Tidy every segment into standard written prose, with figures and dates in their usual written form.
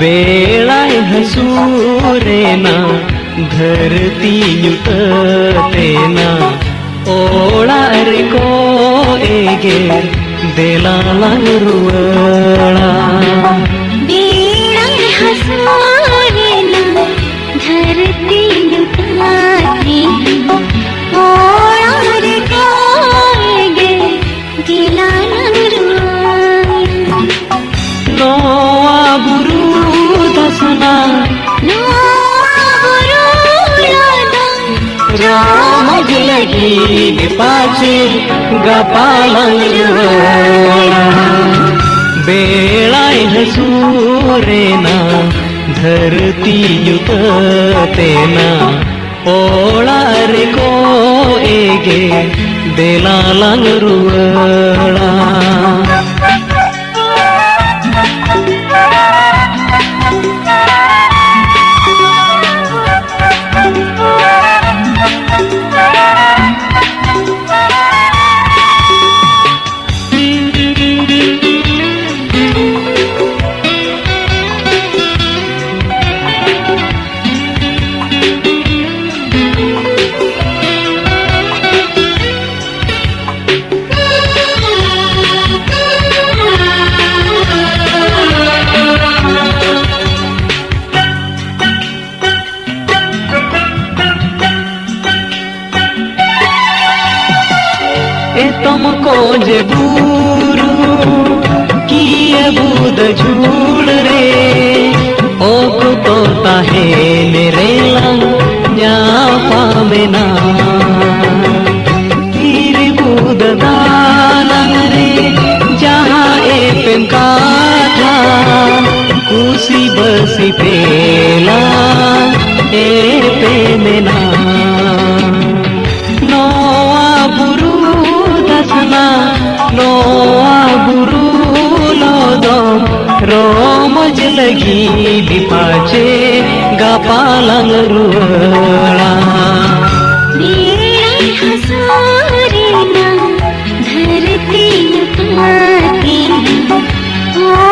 बेळाय हसूरेना धरती युततेना ओळार को एगे देलाला रुवळा बेळाय हसूरेना धरती युततेना ओळार को एगे देलाला रुवळा नोआ बुरू दसना राम लगी पाचे गपालंगरुवळा बेळाय हसूरेना धरती युततेना ओळार को एगे देलाला रुवळा तुमको जे गुरु किए बुद झूल रे ओक तो ताहे मेरे लंग जा पावेना तीर बुद दालन रे जहाँ ए पेम काठा कुसी बसी पेला ए पेमेना नोआ गुरु लोदम रोमज लगी बिपाचे गपालंग रुवळा बेळाय हसूरेना धरती युततेना ओळार को एगे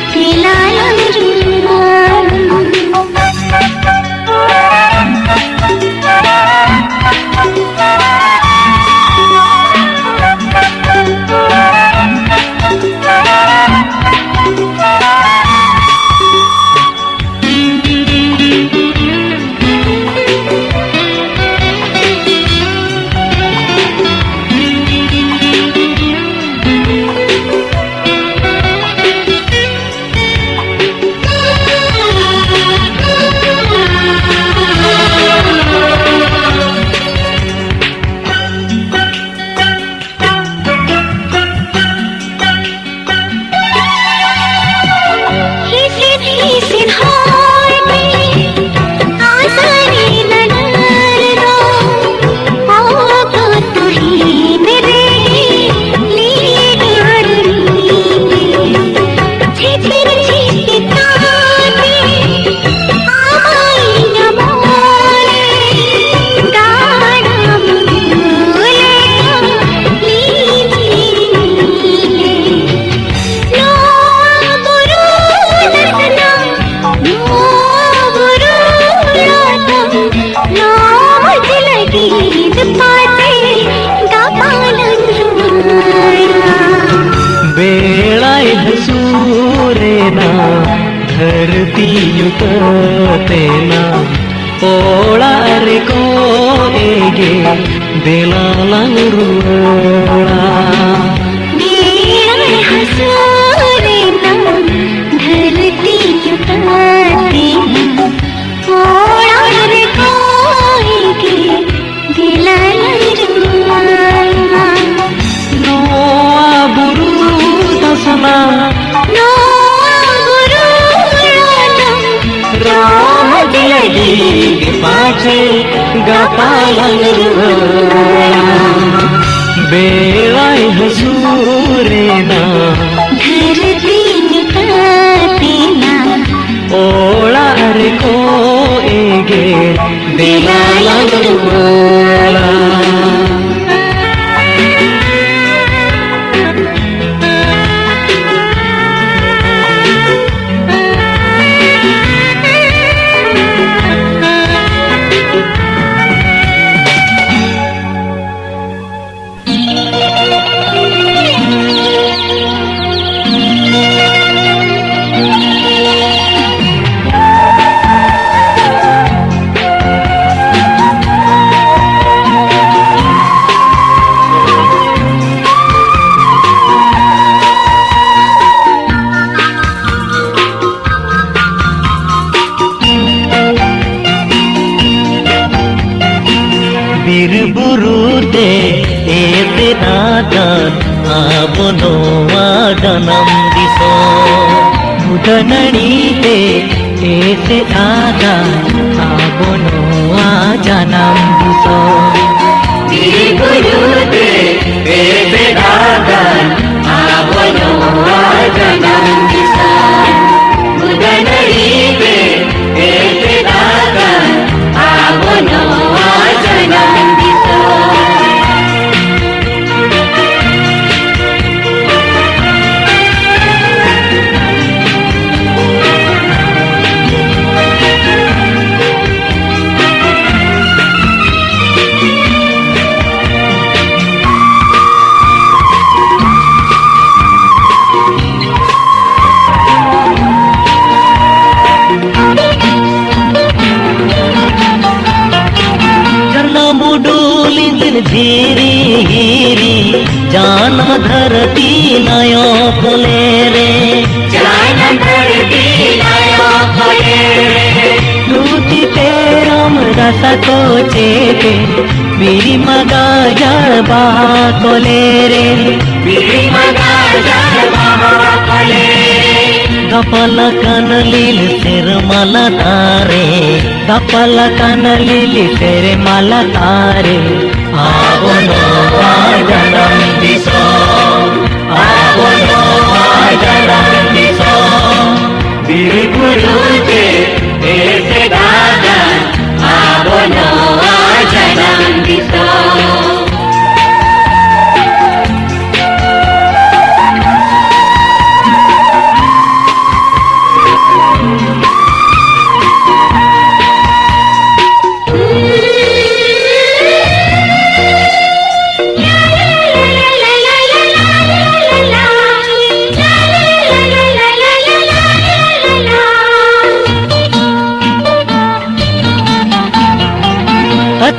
देलाला बेळाय हसूरेना धरती युततेना ओळार को एगे देलाला रुवळा बेळाय हसूरेना धरती युततेना ओळार को एगे देलाला रुवळा नोआ बुरू दसना रामज लगी पाचे गपालंग रुवळा बेळाय हसूरेना धरती युततेना ओळार को एगे देलाला रुवळा bir burude ete nadan abono adanam diso udanani te ete adan abono ajanam diso bir burude ete nadan abono ajanam diso udanani te ete nadan abono ajanam diso धीरी हीरी जानम धरती नयो खोले रे जानम धरती नयो खोले रे दूती तेरम रस को चेपे बीरी मगा जड़ बहा खोले रे बीरी मगा जड़ बहा खोले दपल कनलील सिर माला तारे दपल कनलील सिर माला तारे abono ajanam diso abono ajanam diso bir burude ete dadan abono ajanam diso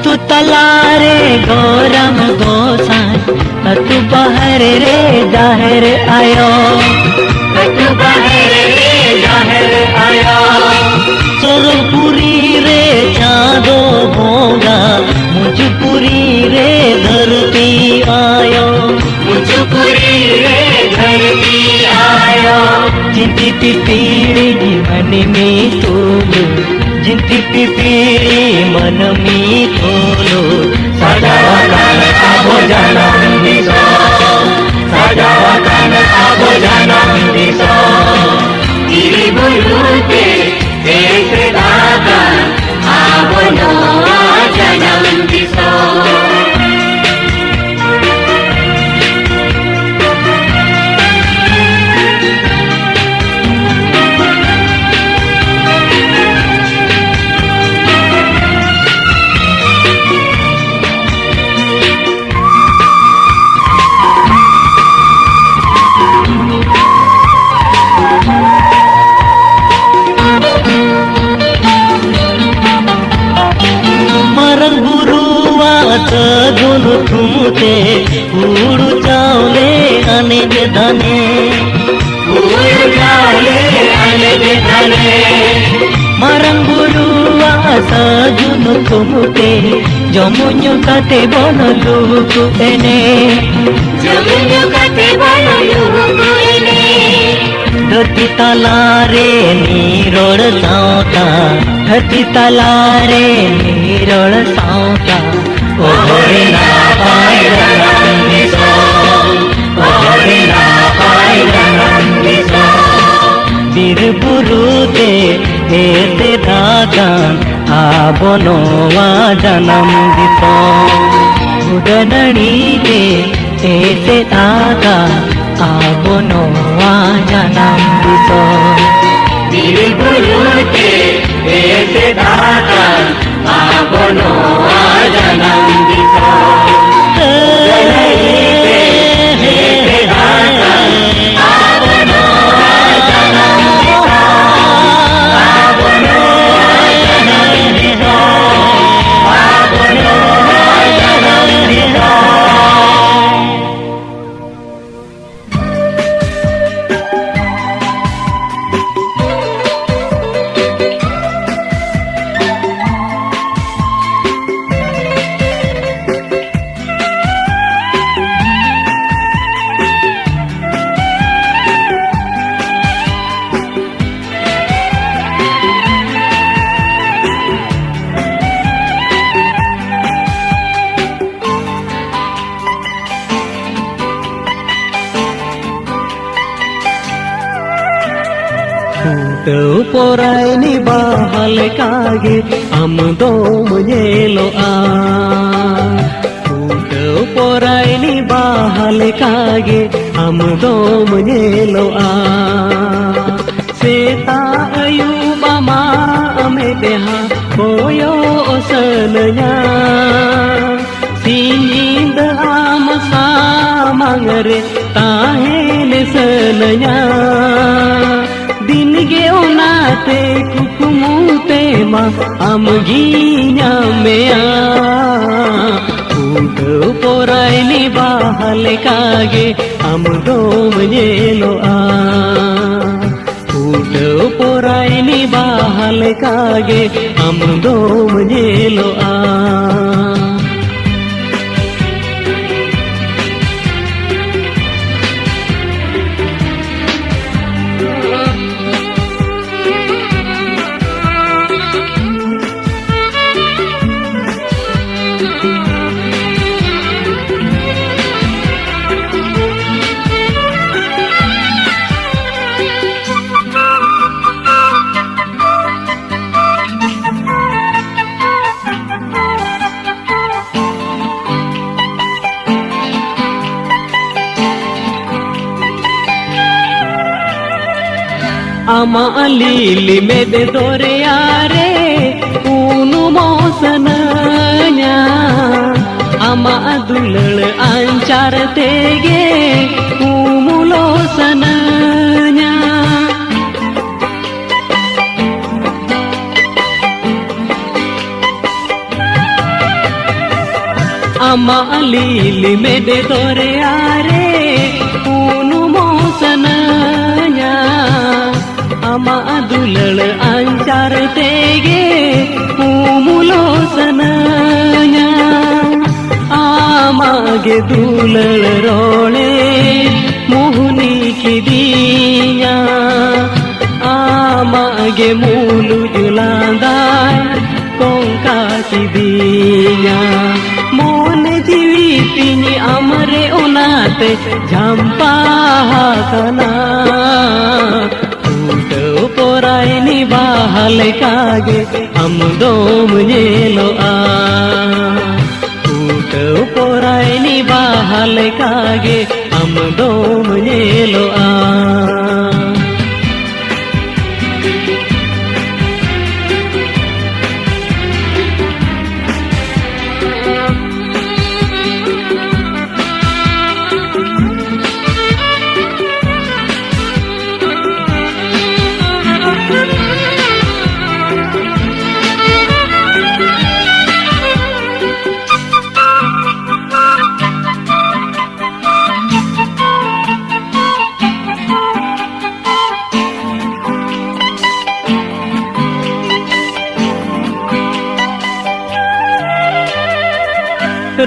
तू तलारे गौरम गोसाई तू बहर रे जाहिर आयो तू बहर रे जाहिर आयो चरपुरी रे चाँदो भोगा मुझपुरी रे धरती आयो मुझपुरी रे धरती आयो जिंती पीड़ी मन में तोलो जिंती पीड़ी मन में तोलो सजावा कान आबो जानम दिसो सजावा कान आबो जानम दिसो गिरी बुरुते ऐसे दादा आबो नो जानम दिसो गुन थुमते उड़ू चावले अनेक धने उड़ू चावले अनेक धने मरंग बुरुआ सजुन थुमते जमुन्यु कते बनलू कुएने जमुन्यु कते बनलू कुएने धरती तलारे नीरोड़ सावता धरती तलारे नीरोड़ सावता ओहरे ना पाई रंग दिसो ओहरे ना पाई रंग दिसो bir burude ete dadan abono ajanam diso udanani te ete dadan abono ajanam diso bir burude ete dadan abono ajanam diso udanani te ete dadan abono ajanam diso abono ajanam diso abono ajanam diso porai bahal kage am dom nyeloa porai bahal kage am dom nyeloa seta ayu mama ame deha koyo osannya sinda am samangre tahen sannya दिन गे ओनाते कुकुमुते मा am ginya mea ut porai ni bahal kage am dom nyeloa ut porai ni bahal kage am dom nyeloa ama alili mede dore are unu mosananya ama adulal ancar tege umulosananya ama alili mede dore are unu mosananya ama adulal ancar tege umulosananya ama ge dulal role mohuni kidinya ama ge mulu julandai kongka kidinya mon jiwitini amre onate jampa kana porai ni bahal kage am dom nyeloa ut porai ni bahal kage am dom nyeloa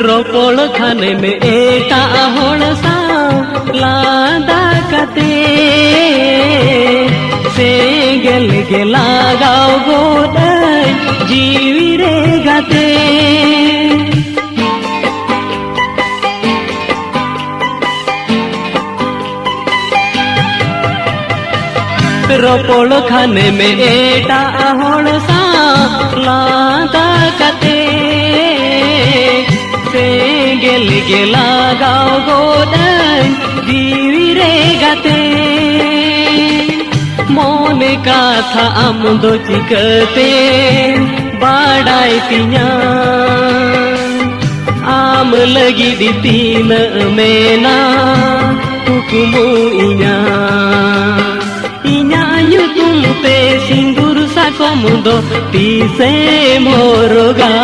रोपड़ खाने में एटा होड़ सा लादा कते से गेल गेला गाओ गोद जीवी रे गते रोपड़ खाने में एटा होड़ सा लादा कते गेल गेला गाओ गोदन जीवी रे गते मोने काथा आम दो चिकते बाडाई तिया आम लगी दी तीन मेना कुकुमु इया इया यू तुम पे सिंदूर सा कोमुदो तीसे मोरोगा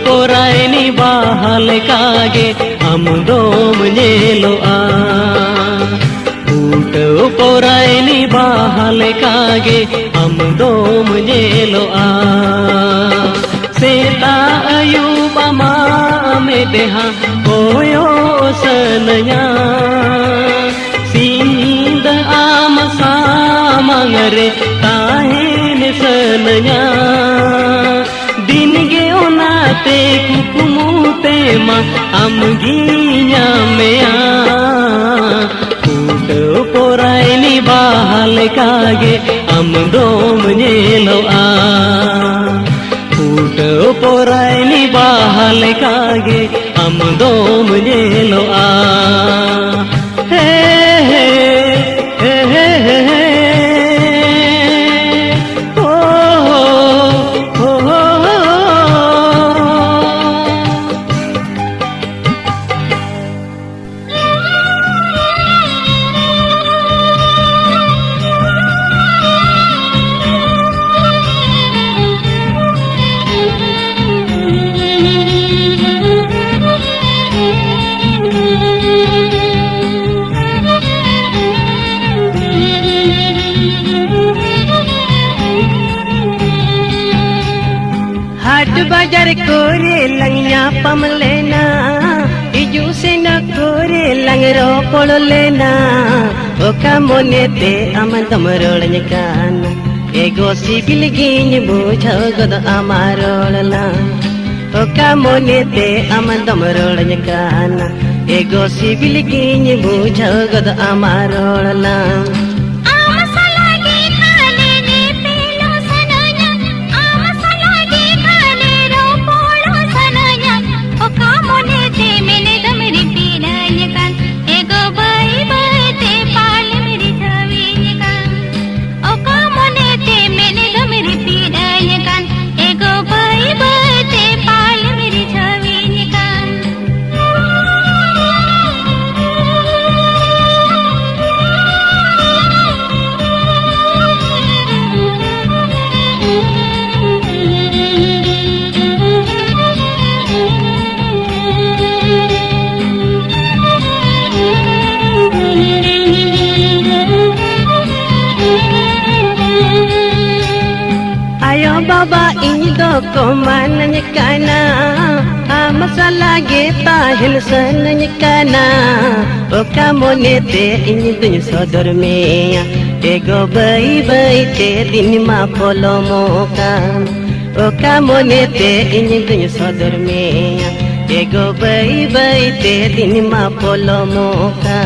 porai ni bahal kage am dom nyeloa ut porai ni bahal kage am dom nyeloa seta ayu mama me deha koyo sananya sinda am samangre tahen sananya दिन गे ओनाते कुकुमुते मा am ginya mea ut porai ni bahal लेकागे आम दोम नेलोआ फुटो पोरायनि बाहा लेकागे आम दोम नेलोआ हे हे हे हे हे हे ओ हो हो हो हाट बाजार कोरे लंगिया पम लेना इजू से न कोरे लंगरो पड़ लेना ओका मोने ते अमदम रोड़न काना एगो सिबिल गिन बुझो गद अमारोड़ना ओका मोने ते अमदम रोड़न काना एगो सिबिल गिन बुझो गद अमारोड़ना बाबा इन्दो को मानन काना मसाला गे ताहिल सनन काना ओका मोने ते इंदुन सदर में एगो बई बई ते दिन मा पोलो मोका ओका मोने ते इंदुन सदर में एगो बई बई ते दिन मा पोलो मोका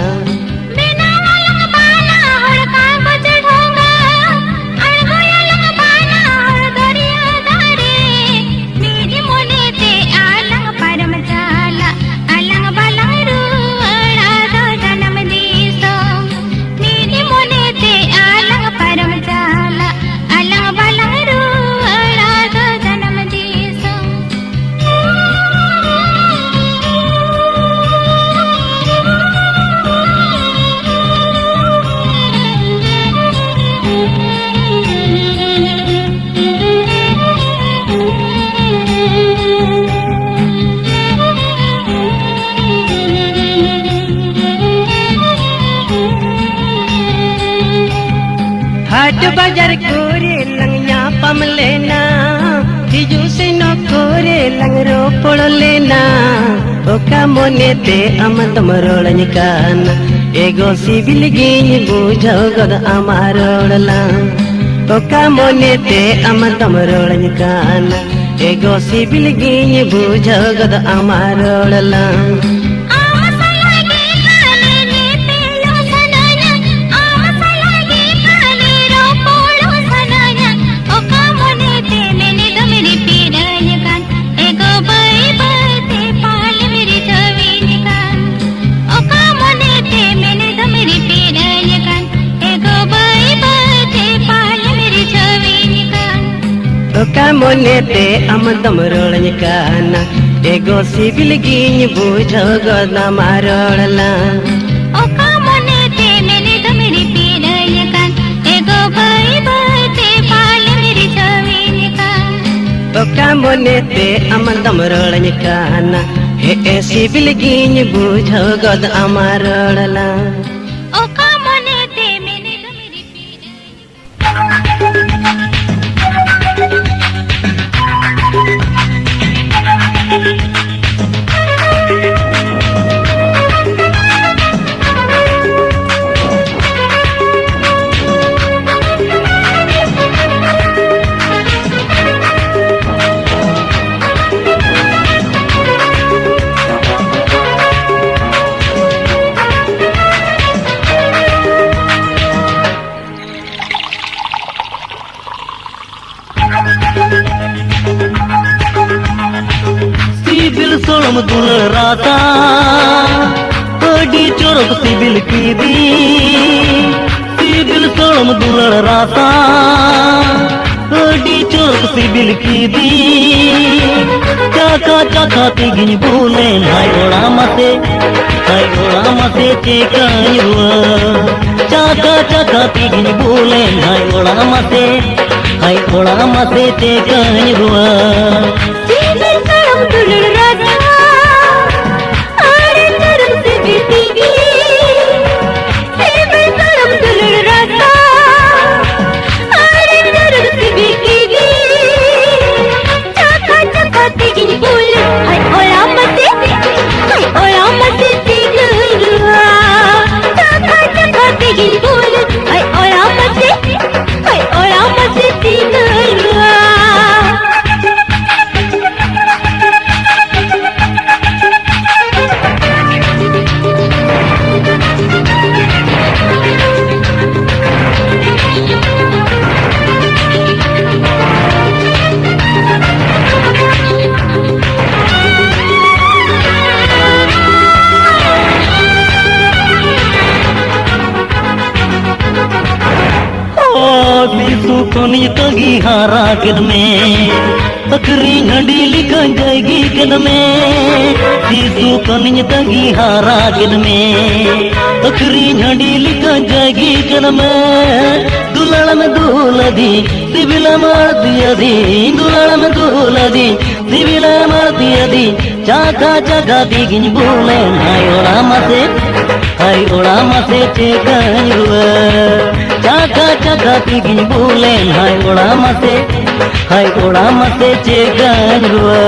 हाट बाजार कोरे लंगिया पम लेना हिजू से न कोरे लंगरो पड़ लेना ओका मोने ते अमदम रोड़न काना एगो सिबिल गिन बुझो गद अमारोड़ला ओका मोने ते अमदम रोड़न काना एगो सिबिल गिन बुझो गद अमारोड़ला ओका मोने ते अमदम रोड़न काना एगो सिबिल गिन बुझो गद अमारोड़ला ओका मोने ते मैंने तो मेरी पीड़ाई कान एगो भाई बहते पाल मेरी छवि कान ओका मोने ते अमदम रोड़न काना हे सिबिल गिन बुझो गद अमारोड़ला ओका मोने ते मैंने तो मेरी सिबिल सोलम दुलर राता अडी चोरक सिबिल की दी सिबिल सोलम दुलर राता अडी चोरक सिबिल की दी चाका चाका तिगिन बोले हाय ओड़ा मसे चेकायुआ चाका चाका तिगिन बोले हाय ओड़ा मसे चेकायुआ सिबिल सोलम दुलर राता अडी चोरक सिबिल की दी सिबिल सोलम दुलर राता अडी चोरक सिबिल की दी चाका चाका तिगिन बोले हाय ओड़ा मसे चेकायुआ चाका चाका तिगिन बोले हाय ओड़ा मसे चेकायुआ सुकनी तगी हारा किद में अकरी घड़ी लिखा जाएगी किद में सुकनी तगी हारा किद में अकरी घड़ी लिखा जाएगी किद में दुलड़ में दूलदी सिबिला मार दिया दी दुलड़ में दूलदी सिबिला मार दिया दी चाका चाका दिगिन बोले हाय ओड़ा मसे चेकायुआ चाका चाका तिगिन बोले हाय ओड़ा मसे चेकायुआ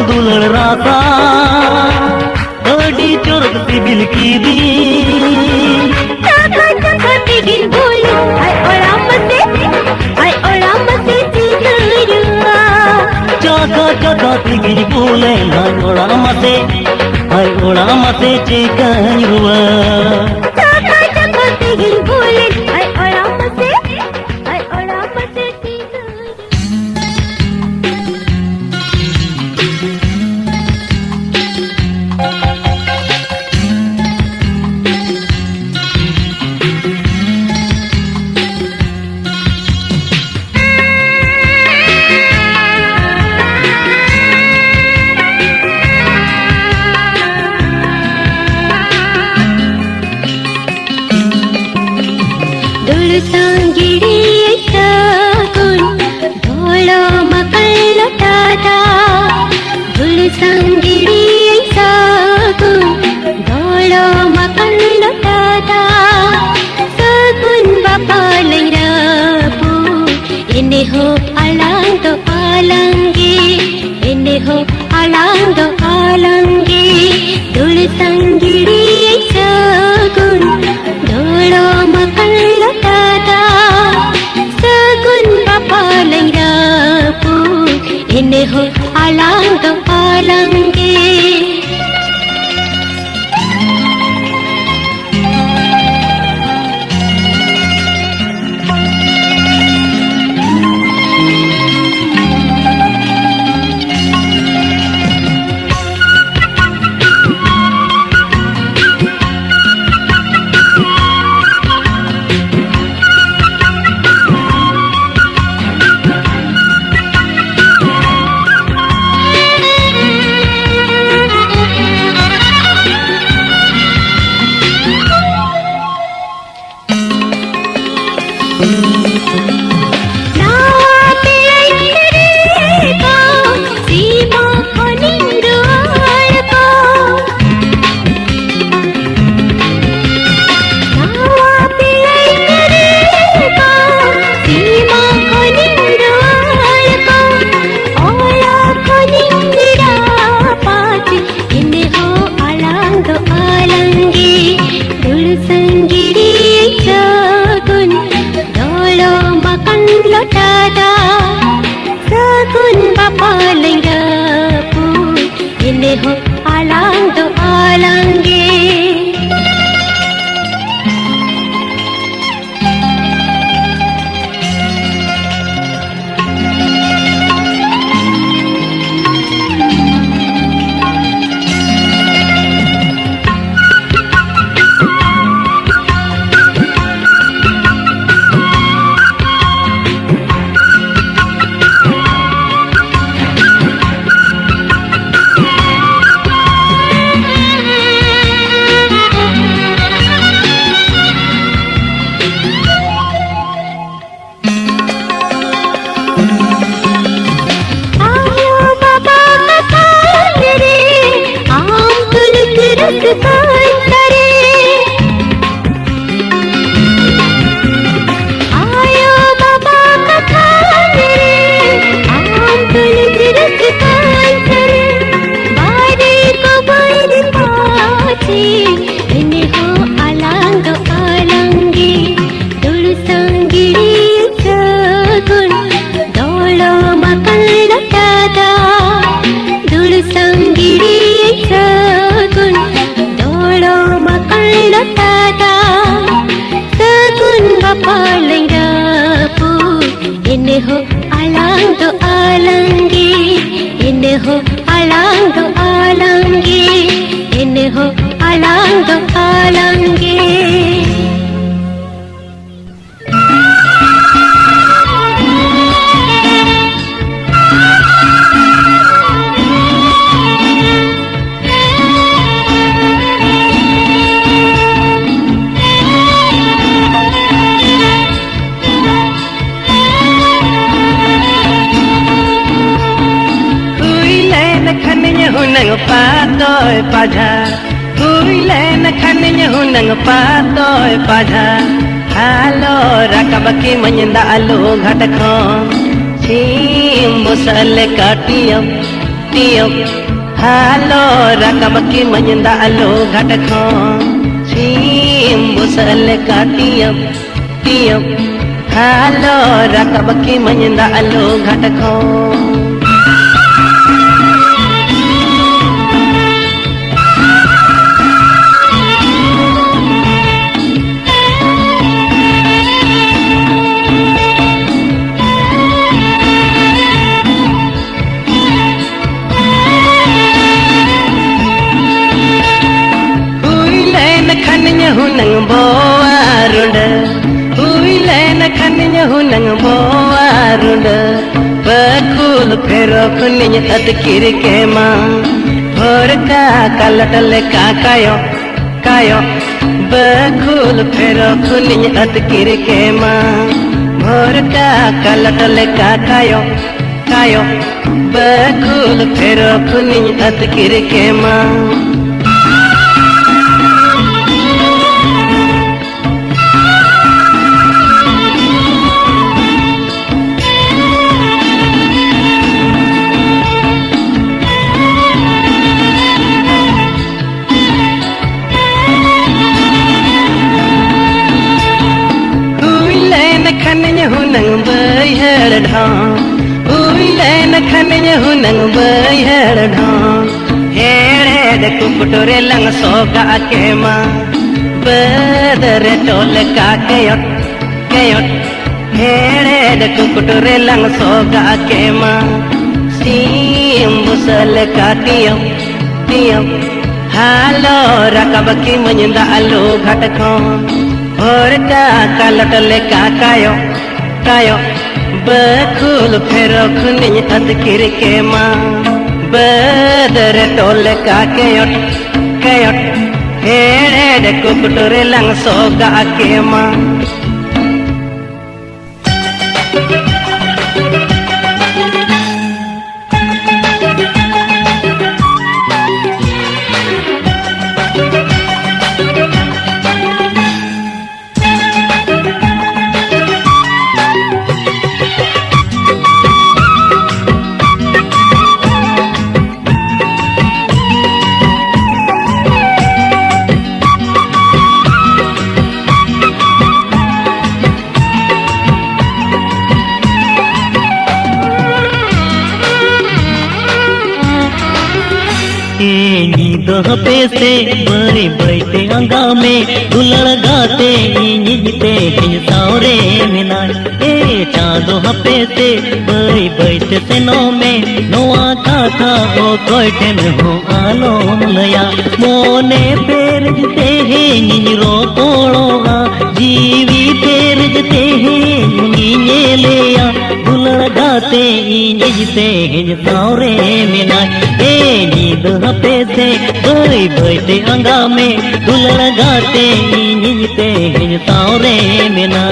दुलड़ राता अडी चोरक सिबिल की दी चाका चाका तिगिन बोले हाय ओड़ा मसे चेकायुआ चाका चाका तिगिन बोले हाय ओड़ा मसे चेकायुआ चाका चाका तिगिन बोले हाय ओड़ा मसे चेकायुआ सांगिड़ी सागुन ढोलो मकल लटाता धुल सांगिड़ी सागुन ढोलो मकल लटाता सागुन बापा लैरापू इन्हें हो आलंगे इन्हें हो आलंगे धुल सांगिड़ी सागुन ढोलो मकल इन्हें हो आलंगे paja huile na khanin hunang patoy paja halo rakabaki manyanda alu ghat khon chim busal katiyam tiyam halo rakabaki manyanda alu ghat khon chim busal katiyam tiyam halo rakabaki manyanda alu ghat khon hunang boarunda huile na khaninya hunang boarunda bakul phero khuninya adkir ke ma bhor ka kalatal ka kayo bakul phero khuninya adkir ke ma bhor ka kalatal ka kayo bakul phero khuninya adkir ke ma hunang bay her dham huile na khannya hunang bay her dham here de kuptore lang soga ke ma badre tol ka kayot here de kuptore lang soga ke ma sim busal ka tiyam halo rakabaki manyanda alu ghat khon bhor ka kalatal ka kayo bakul phero khuninya adkir ke ma badre tol ka kayot here de kuptore lang soga ke ma पे से बड़े बैठे अंगा में दुलड़ गाते निजते सावरे मिना ए चांदो हपे से बड़े बैठे से नो में नोआ था ओ कोयटन हो आलो लया मोने पेर जते है निरो तोड़ोगा जीवी पेर जते है नीने लिया दुलड़ गाते निजते सावरे मिना ए नींद हपे से बड़े बैठे अंगा में दुलड़ गाते निजते सावरे मिना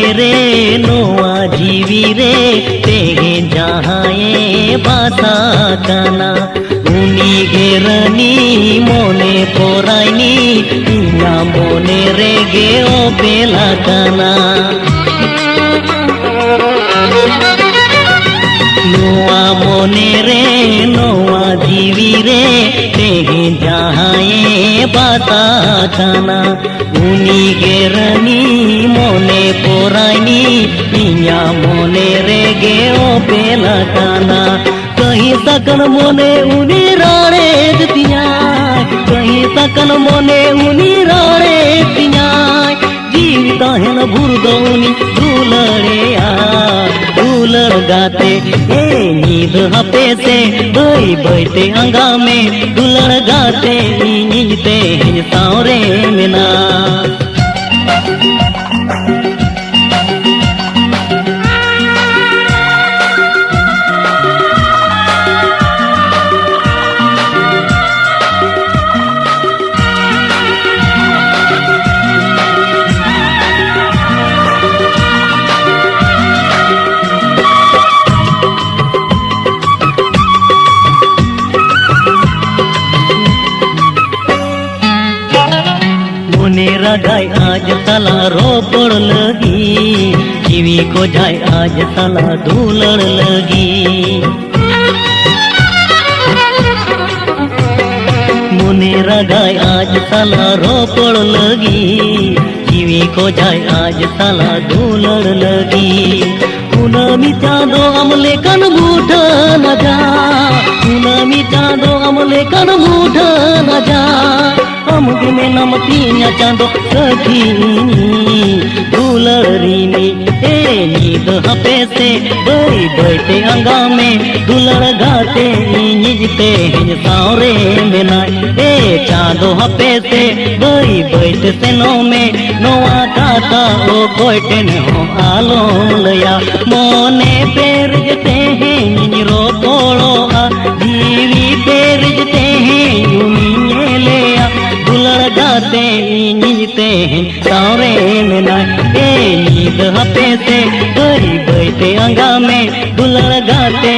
नोआ जीवी रे तेगे जहाए बासा काना उनी गेरनी मोने पोराइनी इना मोने रे गे ओ बेला काना नोआ मोने रे नोआ जीवी रे तेगे जहाए बासा काना उनी गेरनी मोने पोराइनी इया मोने रे गे ओ बेला काना कहीं सकन मोने उनी राणे दिया कहीं सकन मोने उनी राणे दिया जीविता है न भूर दौनी दुलड़े दुलड़ गाते ए नींद हपे से बई बैठे अंगा में दुलड़ गाते नींदते सावरे मेना मेरा जाय आज साला रोपड़ लगी जीवी को जाय आज साला दुलड़ लगी मुनेरा गाय आज साला रोपड़ लगी जीवी को जाय आज साला दुलड़ लगी पूनमी चांदो अमले कन बूढ़ा न जा पूनमी चांदो अमले कन बूढ़ा न जा अमुगे में नमकीना चांदो सखी दुलड़ीनी ए नींद हपे से बई बैठे अंगा में दुलड़ गाते निजते सावरे में ना ए चांदो हपे से बई बैठे से नो में नोआ काता ओ कोयटे ने हो आलो लया मोने पेर जते हैं निरो कोड़ो आ जीवी पेर जते हैं यूनी ले आ दुलड़ गाते नींदते सावरे में ना ए नींद हपे से बई बैठे अंगा में दुलड़ गाते